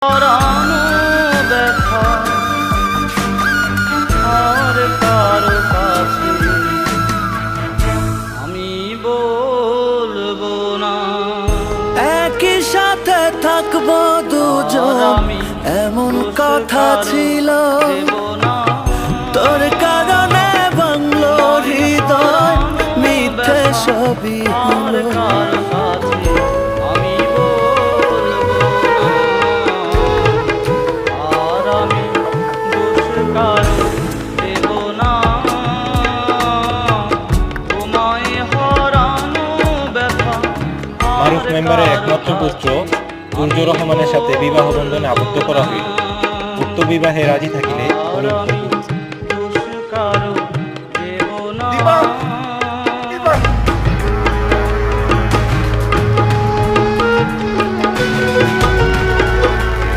হারানো ব্যথা আর কারো কাছে আমি বলবো না। একই সাথে থাকবো দুজন, এমন কথা ছিল। তোর কারণে বাংলো হৃদয়, মিথ্যে সবই হলো। আমি বলবো না, আর আমি দোষ কারো দেব না। তোমায় হারানো ব্যথা। মারুফ মেম্বারের একমাত্র পুত্র সূর্য রহমানের সাথে বিবাহ বন্ধনে আবদ্ধ করা হইল। উক্ত বিবাহে রাজি থাকিলে